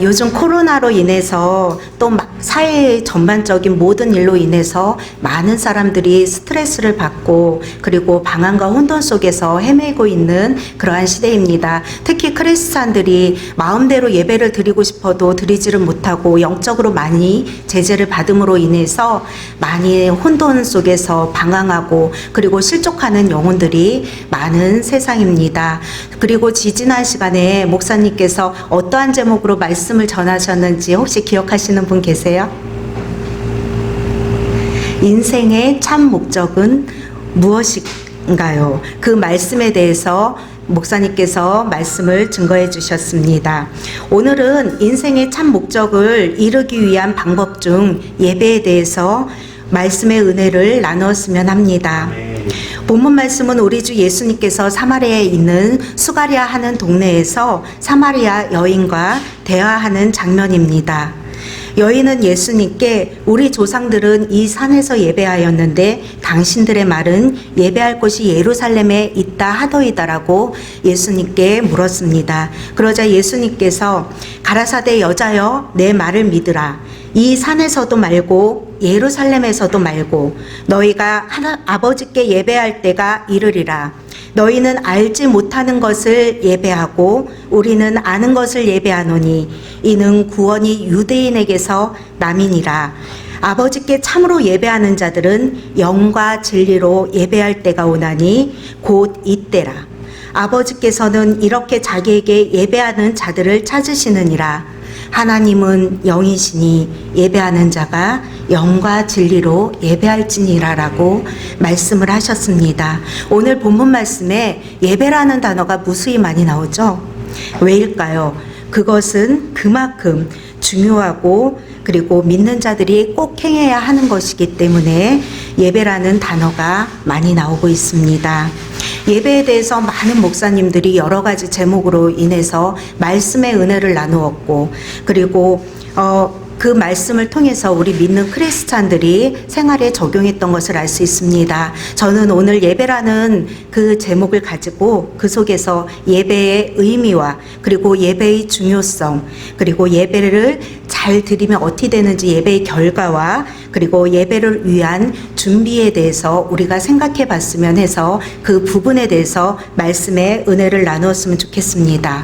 요즘 코로나로 인해서 또 사회 전반적인 모든 일로 인해서 많은 사람들이 스트레스를 받고 그리고 방황과 혼돈 속에서 헤매고 있는 그러한 시대입니다. 특히 크리스찬들이 마음대로 예배를 드리고 싶어도 드리지를 못하고 영적으로 많이 제재를 받음으로 인해서 많이 혼돈 속에서 방황하고 그리고 실족하는 영혼들이 많은 세상입니다. 그리고 지지난 시간에 목사님께서 어떠한 제목으로 말씀을 전하셨는지 혹시 기억하시는 분 계세요? 인생의 참 목적은 무엇인가요? 그 말씀에 대해서 목사님께서 말씀을 증거해 주셨습니다. 오늘은 인생의 참 목적을 이루기 위한 방법 중 예배에 대해서 말씀의 은혜를 나누었으면 합니다. 본문 말씀은 우리 주 예수님께서 사마리아에 있는 수가랴 하는 동네에서 사마리아 여인과 대화하는 장면입니다. 여인은 예수님께 우리 조상들은 이 산에서 예배하였는데 당신들의 말은 예배할 곳이 예루살렘에 있다 하더이다라고 예수님께 물었습니다. 그러자 예수님께서 가라사대 여자여 내 말을 믿으라. 이 산에서도 말고 예루살렘에서도 말고 너희가 아버지께 예배할 때가 이르리라. 너희는 알지 못하는 것을 예배하고 우리는 아는 것을 예배하노니 이는 구원이 유대인에게서 남이니라. 아버지께 참으로 예배하는 자들은 영과 진리로 예배할 때가 오나니 곧 이때라. 아버지께서는 이렇게 자기에게 예배하는 자들을 찾으시느니라. 하나님은 영이시니 예배하는 자가 영과 진리로 예배할지니라라고 말씀을 하셨습니다. 오늘 본문 말씀에 예배라는 단어가 무수히 많이 나오죠. 왜일까요? 그것은 그만큼 중요하고 그리고 믿는 자들이 꼭 행해야 하는 것이기 때문에 예배라는 단어가 많이 나오고 있습니다. 예배에 대해서 많은 목사님들이 여러 가지 제목으로 인해서 말씀의 은혜를 나누었고 그리고 그 말씀을 통해서 우리 믿는 크리스찬들이 생활에 적용했던 것을 알 수 있습니다. 저는 오늘 예배라는 그 제목을 가지고 그 속에서 예배의 의미와 그리고 예배의 중요성 그리고 예배를 잘 드리면 어떻게 되는지 예배의 결과와 그리고 예배를 위한 준비에 대해서 우리가 생각해 봤으면 해서 그 부분에 대해서 말씀의 은혜를 나누었으면 좋겠습니다.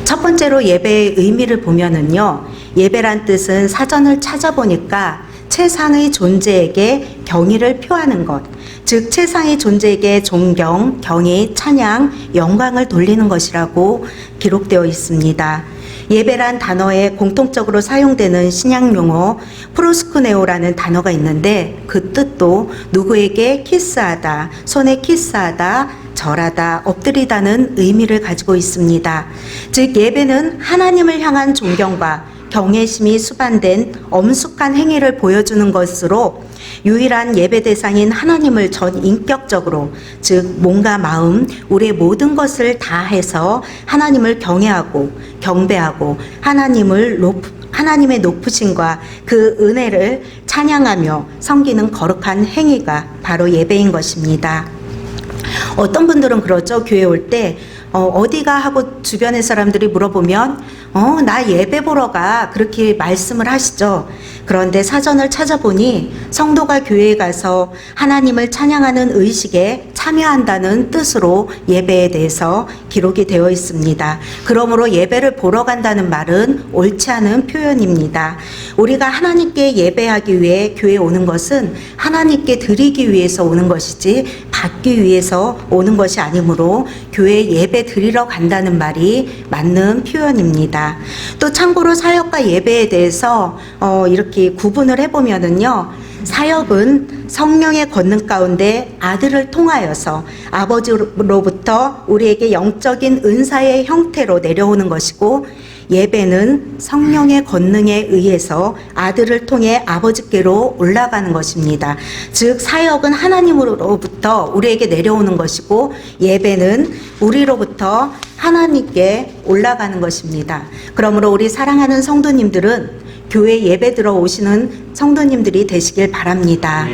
첫 번째로 예배의 의미를 보면은요. 예배란 뜻은 사전을 찾아보니까 최상의 존재에게 경의를 표하는 것, 즉 최상의 존재에게 존경, 경의, 찬양, 영광을 돌리는 것이라고 기록되어 있습니다. 예배란 단어에 공통적으로 사용되는 신약 용어 프로스쿠네오라는 단어가 있는데 그 뜻도 누구에게 키스하다, 손에 키스하다, 절하다, 엎드리다는 의미를 가지고 있습니다. 즉 예배는 하나님을 향한 존경과 경외심이 수반된 엄숙한 행위를 보여주는 것으로 유일한 예배 대상인 하나님을 전 인격적으로 즉 몸과 마음 우리의 모든 것을 다해서 하나님을 경외하고 경배하고 하나님의 높으심과 그 은혜를 찬양하며 섬기는 거룩한 행위가 바로 예배인 것입니다. 어떤 분들은 그러죠. 교회 올 때 어디가 하고 주변의 사람들이 물어보면 나 예배 보러 가 그렇게 말씀을 하시죠. 그런데 사전을 찾아보니 성도가 교회에 가서 하나님을 찬양하는 의식에 참여한다는 뜻으로 예배에 대해서 기록이 되어 있습니다. 그러므로 예배를 보러 간다는 말은 옳지 않은 표현입니다. 우리가 하나님께 예배하기 위해 교회에 오는 것은 하나님께 드리기 위해서 오는 것이지 받기 위해서 오는 것이 아니므로 교회에 예배 드리러 간다는 말이 맞는 표현입니다. 또 참고로 사역과 예배에 대해서 이렇게 구분을 해보면은요. 사역은 성령의 권능 가운데 아들을 통하여서 아버지로부터 우리에게 영적인 은사의 형태로 내려오는 것이고 예배는 성령의 권능에 의해서 아들을 통해 아버지께로 올라가는 것입니다. 즉 사역은 하나님으로부터 우리에게 내려오는 것이고 예배는 우리로부터 하나님께 올라가는 것입니다. 그러므로 우리 사랑하는 성도님들은 교회 예배 들어오시는 성도님들이 되시길 바랍니다.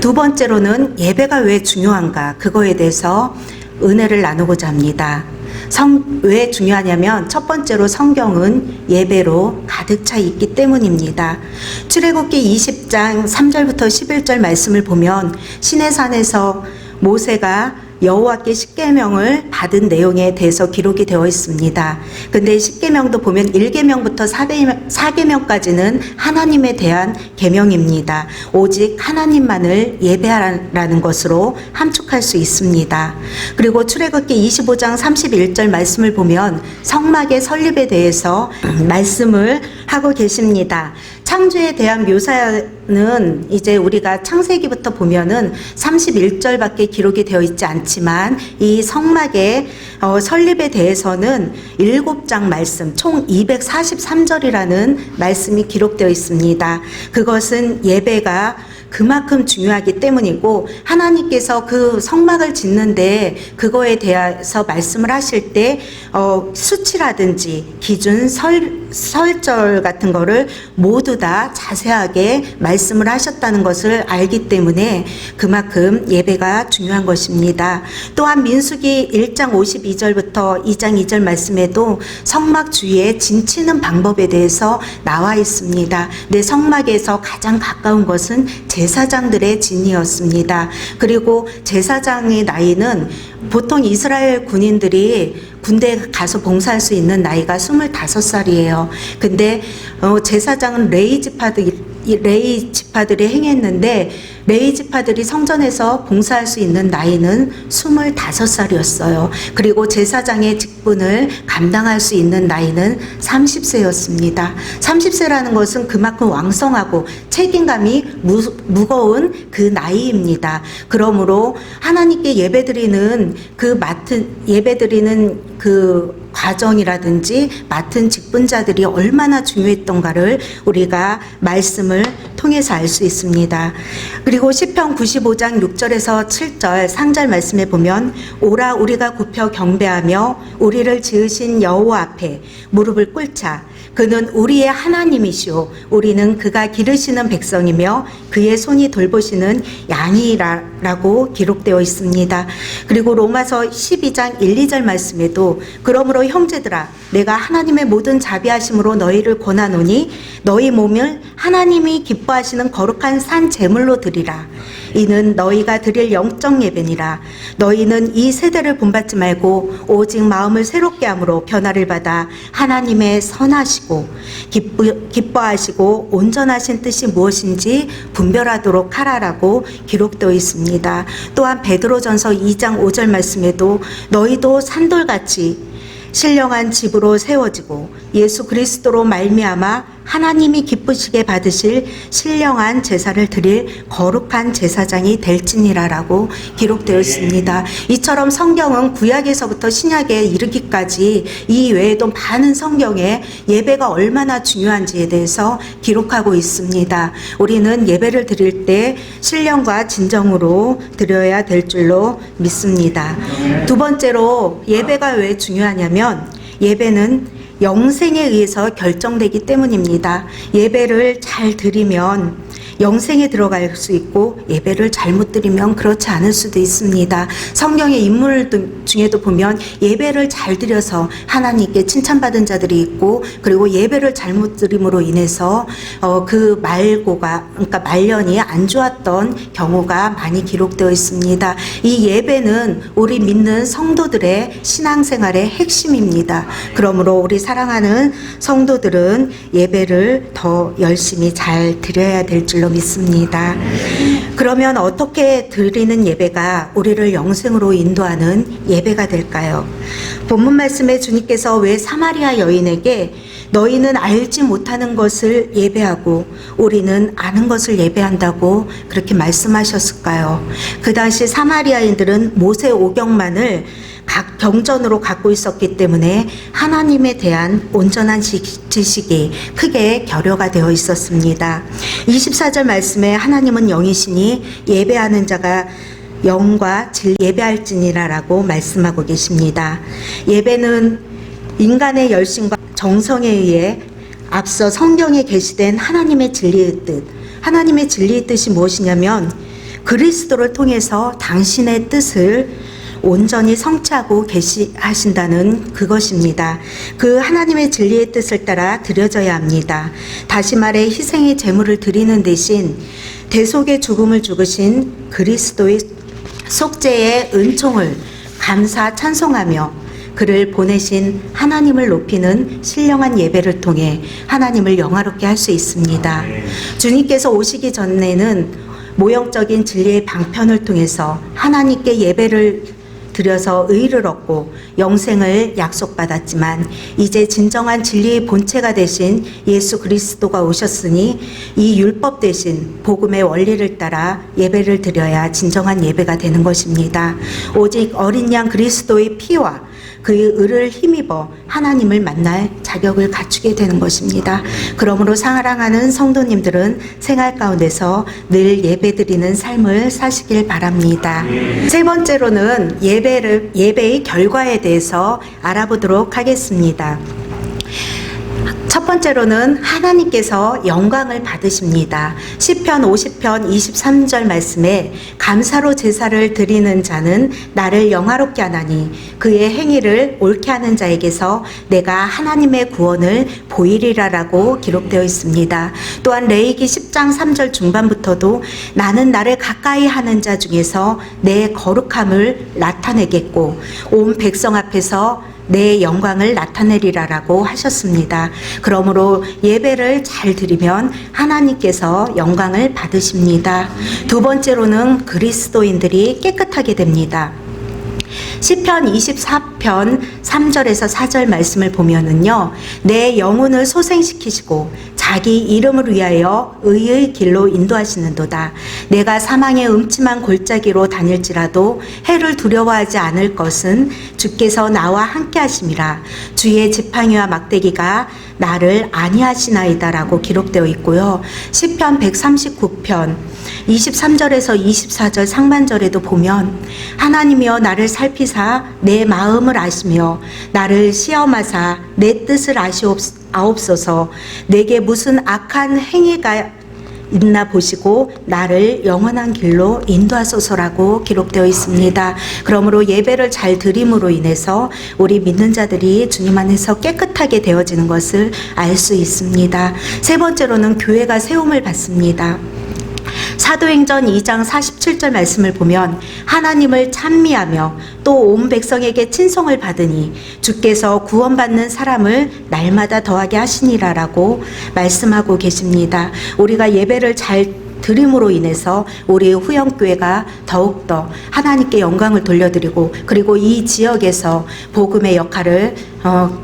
두 번째로는 예배가 왜 중요한가 그거에 대해서 은혜를 나누고자 합니다. 왜 중요하냐면 첫 번째로 성경은 예배로 가득 차 있기 때문입니다. 출애굽기 20장 3절부터 11절 말씀을 보면 시내산에서 모세가 여호와께 십계명을 받은 내용에 대해서 기록이 되어 있습니다. 근데 십계명도 보면 1계명부터 4계명까지는 하나님에 대한 계명입니다. 오직 하나님만을 예배하라는 것으로 함축할 수 있습니다. 그리고 출애굽기 25장 31절 말씀을 보면 성막의 설립에 대해서 말씀을 하고 계십니다. 창조에 대한 묘사는 이제 우리가 창세기부터 보면은 31절밖에 기록이 되어 있지 않지만 이 성막의 설립에 대해서는 7장 말씀, 총 243절이라는 말씀이 기록되어 있습니다. 그것은 예배가 그만큼 중요하기 때문이고 하나님께서 그 성막을 짓는데 그거에 대해서 말씀을 하실 때 수치라든지 기준 설절 같은 거를 모두 다 자세하게 말씀을 하셨다는 것을 알기 때문에 그만큼 예배가 중요한 것입니다. 또한 민수기 1장 52절부터 2장 2절 말씀에도 성막 주위에 진치는 방법에 대해서 나와 있습니다. 내 성막에서 가장 가까운 것은 제사장들의 진이었습니다. 그리고 제사장의 나이는 보통 이스라엘 군인들이 군대에 가서 봉사할 수 있는 나이가 25살이에요. 근데 제사장은 레위 지파들이 행했는데 레위 지파들이 성전에서 봉사할 수 있는 나이는 25살이었어요. 그리고 제사장의 직분을 감당할 수 있는 나이는 30세였습니다. 30세라는 것은 그만큼 왕성하고 책임감이 무거운 그 나이입니다. 그러므로 하나님께 예배드리는 그 과정이라든지 맡은 직분자들이 얼마나 중요했던가를 우리가 말씀을 통해서 알 수 있습니다. 그리고 시편 95장 6절에서 7절 상절 말씀에 보면 오라 우리가 굽혀 경배하며 우리를 지으신 여호와 앞에 무릎을 꿇자. 그는 우리의 하나님이시오. 우리는 그가 기르시는 백성이며 그의 손이 돌보시는 양이라고 기록되어 있습니다. 그리고 로마서 12장 1, 2절 말씀에도 그러므로 형제들아 내가 하나님의 모든 자비하심으로 너희를 권하노니 너희 몸을 하나님이 기뻐하시는 거룩한 산 제물로 드리라. 이는 너희가 드릴 영적 예배니라. 너희는 이 세대를 본받지 말고 오직 마음을 새롭게 함으로 변화를 받아 하나님의 선하시고 기뻐하시고 온전하신 뜻이 무엇인지 분별하도록 하라라고 기록되어 있습니다. 또한 베드로전서 2장 5절 말씀에도 너희도 산돌같이 신령한 집으로 세워지고 예수 그리스도로 말미암아 하나님이 기쁘시게 받으실 신령한 제사를 드릴 거룩한 제사장이 될지니라라고 기록되어 있습니다. 이처럼 성경은 구약에서부터 신약에 이르기까지 이 외에도 많은 성경에 예배가 얼마나 중요한지에 대해서 기록하고 있습니다. 우리는 예배를 드릴 때 신령과 진정으로 드려야 될 줄로 믿습니다. 두 번째로 예배가 왜 중요하냐면 예배는 영생에 의해서 결정되기 때문입니다. 예배를 잘 드리면 영생에 들어갈 수 있고 예배를 잘못 드리면 그렇지 않을 수도 있습니다. 성경의 인물 중에도 보면 예배를 잘 드려서 하나님께 칭찬받은 자들이 있고 그리고 예배를 잘못 드림으로 인해서 그러니까 말년이 안 좋았던 경우가 많이 기록되어 있습니다. 이 예배는 우리 믿는 성도들의 신앙생활의 핵심입니다. 그러므로 우리 사랑하는 성도들은 예배를 더 열심히 잘 드려야 될 줄로 믿습니다. 그러면 어떻게 드리는 예배가 우리를 영생으로 인도하는 예배가 될까요? 본문 말씀에 주님께서 왜 사마리아 여인에게 너희는 알지 못하는 것을 예배하고 우리는 아는 것을 예배한다고 그렇게 말씀하셨을까요? 그 당시 사마리아인들은 모세 오경만을 각 경전으로 갖고 있었기 때문에 하나님에 대한 온전한 지식이 크게 결여가 되어 있었습니다. 24절 말씀에 하나님은 영이시니 예배하는 자가 영과 예배할지니라라고 말씀하고 계십니다. 예배는 인간의 열심과 정성에 의해 앞서 성경에 게시된 하나님의 진리의 뜻, 하나님의 진리의 뜻이 무엇이냐면 그리스도를 통해서 당신의 뜻을 온전히 성취하고 계시하신다는 그것입니다. 그 하나님의 진리의 뜻을 따라 드려져야 합니다. 다시 말해 희생의 제물을 드리는 대신 대속의 죽음을 죽으신 그리스도의 속죄의 은총을 감사 찬송하며 그를 보내신 하나님을 높이는 신령한 예배를 통해 하나님을 영화롭게 할 수 있습니다. 주님께서 오시기 전에는 모형적인 진리의 방편을 통해서 하나님께 예배를 드려서 의를 얻고 영생을 약속받았지만 이제 진정한 진리의 본체가 되신 예수 그리스도가 오셨으니 이 율법 대신 복음의 원리를 따라 예배를 드려야 진정한 예배가 되는 것입니다. 오직 어린 양 그리스도의 피와 그의 의를 힘입어 하나님을 만날 자격을 갖추게 되는 것입니다. 그러므로 사랑하는 성도님들은 생활 가운데서 늘 예배드리는 삶을 사시길 바랍니다. 세 번째로는 예배의 결과에 대해서 알아보도록 하겠습니다. 첫 번째로는 하나님께서 영광을 받으십니다. 시편 50편 23절 말씀에 감사로 제사를 드리는 자는 나를 영화롭게 하나니 그의 행위를 옳게 하는 자에게서 내가 하나님의 구원을 보이리라라고 기록되어 있습니다. 또한 레위기 10장 3절 중반부터도 나는 나를 가까이 하는 자 중에서 내 거룩함을 나타내겠고 온 백성 앞에서 내 영광을 나타내리라라고 하셨습니다. 그러므로 예배를 잘 드리면 하나님께서 영광을 받으십니다. 두 번째로는 그리스도인들이 깨끗하게 됩니다. 시편 24편 3절에서 4절 말씀을 보면은요, 내 영혼을 소생시키시고 자기 이름을 위하여 의의 길로 인도하시는도다. 내가 사망의 음침한 골짜기로 다닐지라도 해를 두려워하지 않을 것은 주께서 나와 함께 하심이라. 주의 지팡이와 막대기가 나를 안위하시나이다라고 기록되어 있고요. 시편 139편 23절에서 24절 상반절에도 보면 하나님이여 나를 살피사 내 마음을 아시며 나를 시험하사 내 뜻을 아옵소서. 내게 무슨 악한 행위가 있나 보시고 나를 영원한 길로 인도하소서라고 기록되어 있습니다. 그러므로 예배를 잘 드림으로 인해서 우리 믿는 자들이 주님 안에서 깨끗하게 되어지는 것을 알 수 있습니다. 세 번째로는 교회가 세움을 받습니다. 사도행전 2장 47절 말씀을 보면 하나님을 찬미하며 또 온 백성에게 친송을 받으니 주께서 구원받는 사람을 날마다 더하게 하시니라라고 말씀하고 계십니다. 우리가 예배를 잘 드림으로 인해서 우리의 후영교회가 더욱더 하나님께 영광을 돌려드리고 그리고 이 지역에서 복음의 역할을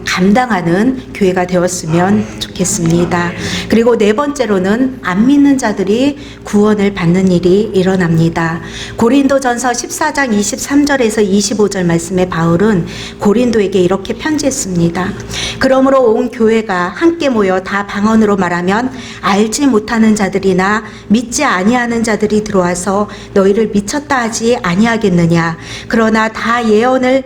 감당하는 교회가 되었으면 좋겠습니다. 그리고 네 번째로는 안 믿는 자들이 구원을 받는 일이 일어납니다. 고린도전서 14장 23절에서 25절 말씀에 바울은 고린도에게 이렇게 편지했습니다. 그러므로 온 교회가 함께 모여 다 방언으로 말하면 알지 못하는 자들이나 믿지 아니하는 자들이 들어와서 너희를 미쳤다 하지 아니하겠느냐. 그러나 다 예언을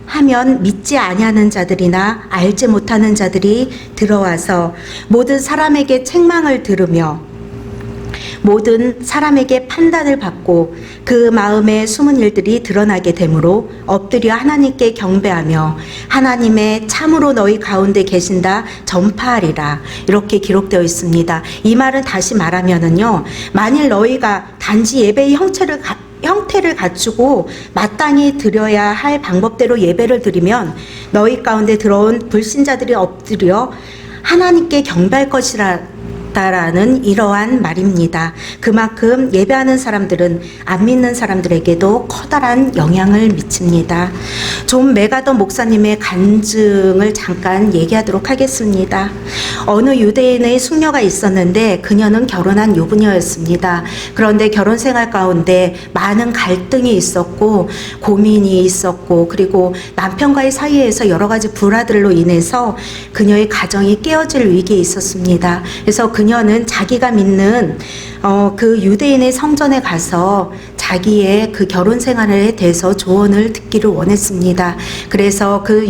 하면 믿지 아니하는 자들이나 알지 못하는 자들이 들어와서 모든 사람에게 책망을 들으며 모든 사람에게 판단을 받고 그 마음에 숨은 일들이 드러나게 되므로 엎드려 하나님께 경배하며 하나님의 참으로 너희 가운데 계신다 전파하리라. 이렇게 기록되어 있습니다. 이 말은 다시 말하면은요, 만일 너희가 단지 예배의 형태를 갖추고 마땅히 드려야 할 방법대로 예배를 드리면 너희 가운데 들어온 불신자들이 엎드려 하나님께 경배할 것이라 라는 이러한 말입니다. 그만큼 예배하는 사람들은 안 믿는 사람들에게도 커다란 영향을 미칩니다. 존 메가더 목사님의 간증을 잠깐 얘기하도록 하겠습니다. 어느 유대인의 숙녀가 있었는데 그녀는 결혼한 유부녀였습니다. 그런데 결혼 생활 가운데 많은 갈등이 있었고 고민이 있었고 그리고 남편과의 사이에서 여러 가지 불화들로 인해서 그녀의 가정이 깨어질 위기에 있었습니다. 그래서 그녀는 자기가 믿는 그 유대인의 성전에 가서 자기의 그 결혼 생활에 대해서 조언을 듣기를 원했습니다. 그래서 그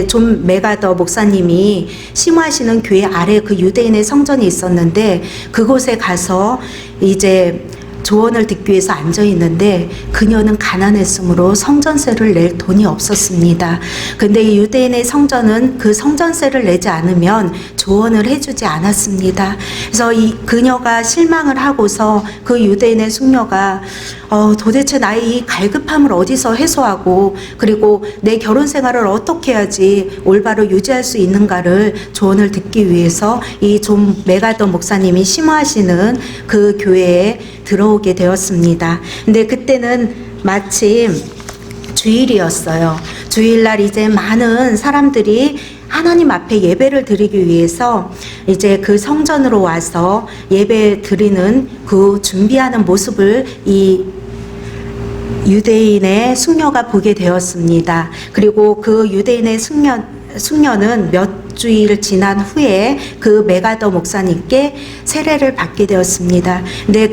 존 메가더 목사님이 심화하시는 교회 아래 그 유대인의 성전이 있었는데 그곳에 가서 이제 조언을 듣기 위해서 앉아 있는데 그녀는 가난했으므로 성전세를 낼 돈이 없었습니다. 근데 이 유대인의 성전은 그 성전세를 내지 않으면 조언을 해주지 않았습니다. 그래서 이 그녀가 실망을 하고서 그 유대인의 숙녀가 도대체 나의 이 갈급함을 어디서 해소하고 그리고 내 결혼 생활을 어떻게 해야지 올바로 유지할 수 있는가를 조언을 듣기 위해서 이 존 메가더 목사님이 심호하시는 그 교회에 들어오게 되었습니다. 근데 그때는 마침 주일이었어요. 주일날 이제 많은 사람들이 하나님 앞에 예배를 드리기 위해서 이제 그 성전으로 와서 예배 드리는 그 준비하는 모습을 이 유대인의 숙녀가 보게 되었습니다. 그리고 그 유대인의 숙녀는 몇 주일 지난 후에 그 메가더 목사님께 세례를 받게 되었습니다. 근데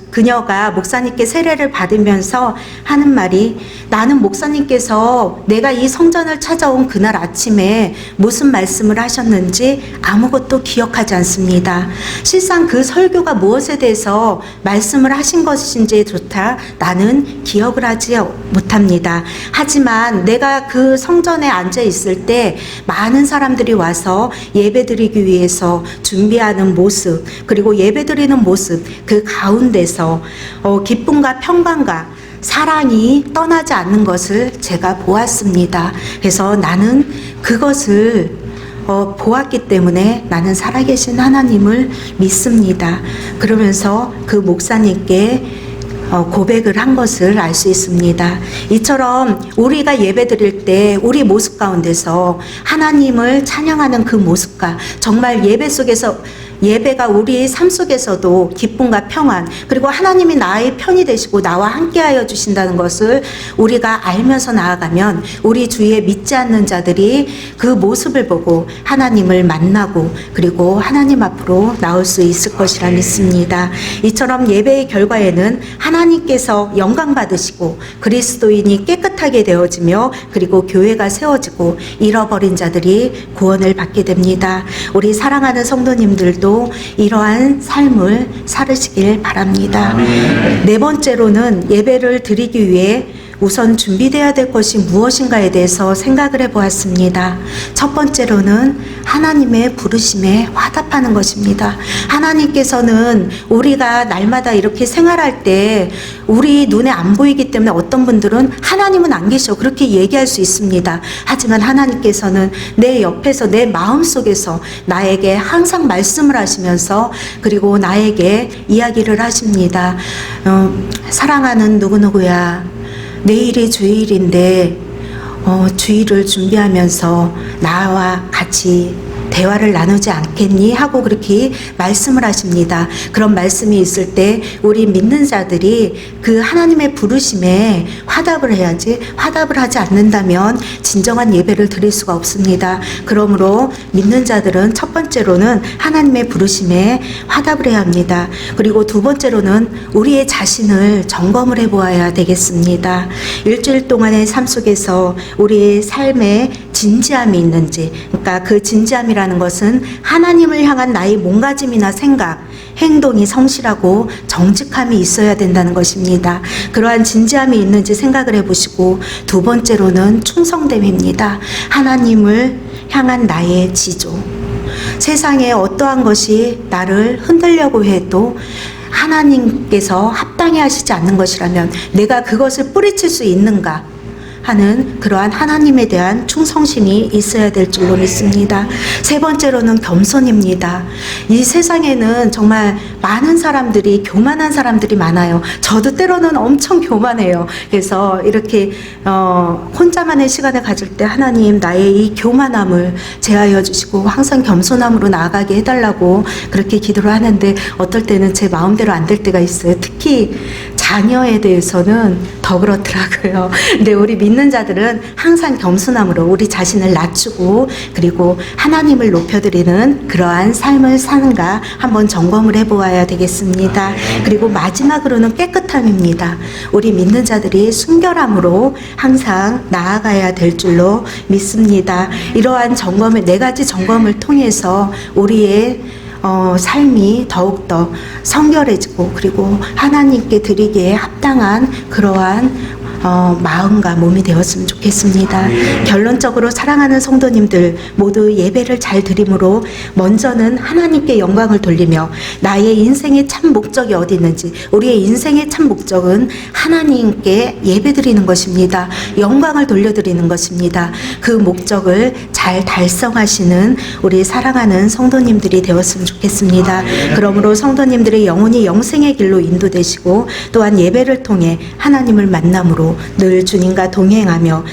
그녀가 목사님께 세례를 받으면서 하는 말이, 나는 목사님께서 내가 이 성전을 찾아온 그날 아침에 무슨 말씀을 하셨는지 아무것도 기억하지 않습니다. 실상 그 설교가 무엇에 대해서 말씀을 하신 것인지조차 나는 기억을 하지 못합니다. 하지만 내가 그 성전에 앉아 있을 때 많은 사람들이 와서 예배드리기 위해서 준비하는 모습, 그리고 예배드리는 모습, 그 가운데서 기쁨과 평강과 사랑이 떠나지 않는 것을 제가 보았습니다. 그래서 나는 그것을 보았기 때문에 나는 살아계신 하나님을 믿습니다. 그러면서 그 목사님께 고백을 한 것을 알 수 있습니다. 이처럼 우리가 예배드릴 때 우리 모습 가운데서 하나님을 찬양하는 그 모습과 정말 예배 속에서 예배가 우리의 삶 속에서도 기쁨과 평안, 그리고 하나님이 나의 편이 되시고 나와 함께하여 주신다는 것을 우리가 알면서 나아가면 우리 주위에 믿지 않는 자들이 그 모습을 보고 하나님을 만나고 그리고 하나님 앞으로 나올 수 있을 것이라 믿습니다. 이처럼 예배의 결과에는 하나님께서 영광 받으시고 그리스도인이 깨끗하게 되어지며 그리고 교회가 세워지고 잃어버린 자들이 구원을 받게 됩니다. 우리 사랑하는 성도님들도 이러한 삶을 살으시길 바랍니다. 네 번째로는 예배를 드리기 위해 우선 준비되어야 될 것이 무엇인가에 대해서 생각을 해보았습니다. 첫 번째로는 하나님의 부르심에 화답하는 것입니다. 하나님께서는 우리가 날마다 이렇게 생활할 때 우리 눈에 안 보이기 때문에 어떤 분들은 하나님은 안 계셔 그렇게 얘기할 수 있습니다. 하지만 하나님께서는 내 옆에서 내 마음속에서 나에게 항상 말씀을 하시면서 그리고 나에게 이야기를 하십니다. 사랑하는 누구누구야, 내일이 주일인데 주일을 준비하면서 나와 같이 대화를 나누지 않겠니? 하고 그렇게 말씀을 하십니다. 그런 말씀이 있을 때 우리 믿는 자들이 그 하나님의 부르심에 화답을 해야지, 화답을 하지 않는다면 진정한 예배를 드릴 수가 없습니다. 그러므로 믿는 자들은 첫 번째로는 하나님의 부르심에 화답을 해야 합니다. 그리고 두 번째로는 우리의 자신을 점검을 해보아야 되겠습니다. 일주일 동안의 삶 속에서 우리의 삶에 진지함이 있는지, 그러니까 그 진지함이라는 것은 하나님을 향한 나의 몸가짐이나 생각, 행동이 성실하고 정직함이 있어야 된다는 것입니다. 그러한 진지함이 있는지 생각을 해보시고, 두 번째로는 충성됨입니다. 하나님을 향한 나의 지조. 세상에 어떠한 것이 나를 흔들려고 해도 하나님께서 합당히 하시지 않는 것이라면 내가 그것을 뿌리칠 수 있는가 하는 그러한 하나님에 대한 충성심이 있어야 될 줄로 믿습니다. 세 번째로는 겸손입니다. 이 세상에는 정말 많은 사람들이, 교만한 사람들이 많아요. 저도 때로는 엄청 교만해요. 그래서 이렇게 혼자만의 시간을 가질 때 하나님 나의 이 교만함을 제하여 주시고 항상 겸손함으로 나아가게 해달라고 그렇게 기도를 하는데 어떨 때는 제 마음대로 안 될 때가 있어요. 특히 자녀에 대해서는 더 그렇더라고요. 근데 우리 믿는 자들은 항상 겸손함으로 우리 자신을 낮추고 그리고 하나님을 높여드리는 그러한 삶을 사는가 한번 점검을 해보아야 되겠습니다. 그리고 마지막으로는 깨끗함입니다. 우리 믿는 자들이 순결함으로 항상 나아가야 될 줄로 믿습니다. 이러한 점검을, 네 가지 점검을 통해서 우리의 삶이 더욱더 성결해지고 그리고 하나님께 드리기에 합당한 그러한 마음과 몸이 되었으면 좋겠습니다. 결론적으로 사랑하는 성도님들 모두 예배를 잘 드림으로 먼저는 하나님께 영광을 돌리며 나의 인생의 참 목적이 어디 있는지, 우리의 인생의 참 목적은 하나님께 예배 드리는 것입니다. 영광을 돌려드리는 것입니다. 그 목적을 잘 달성하시는 우리 사랑하는 성도님들이 되었으면 좋겠습니다. 그러므로 성도님들의 영혼이 영생의 길로 인도되시고 또한 예배를 통해 하나님을 만남으로 늘 주님과 동행하며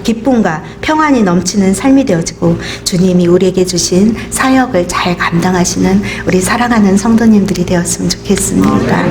기쁨과 평안이 넘치는 삶이 되어지고 주님이 우리에게 주신 사역을 잘 감당하시는 우리 사랑하는 성도님들이 되었으면 좋겠습니다.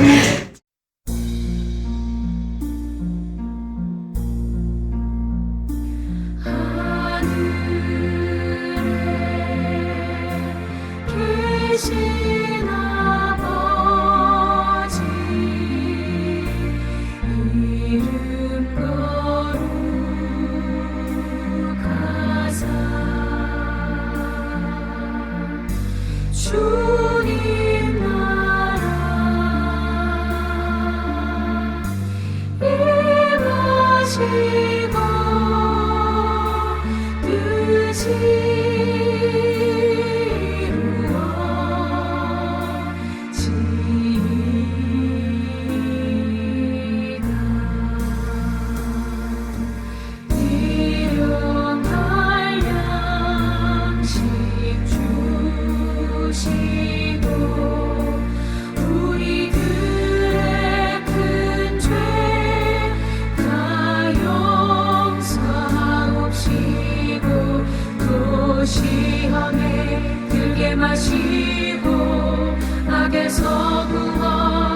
주님 나라 임하시고 뜻이 이루어지이다. 일용할 양식 주시고 우리들의 큰 죄 다 용서하옵시고 또 시험에 들게 마시고 악에서 구원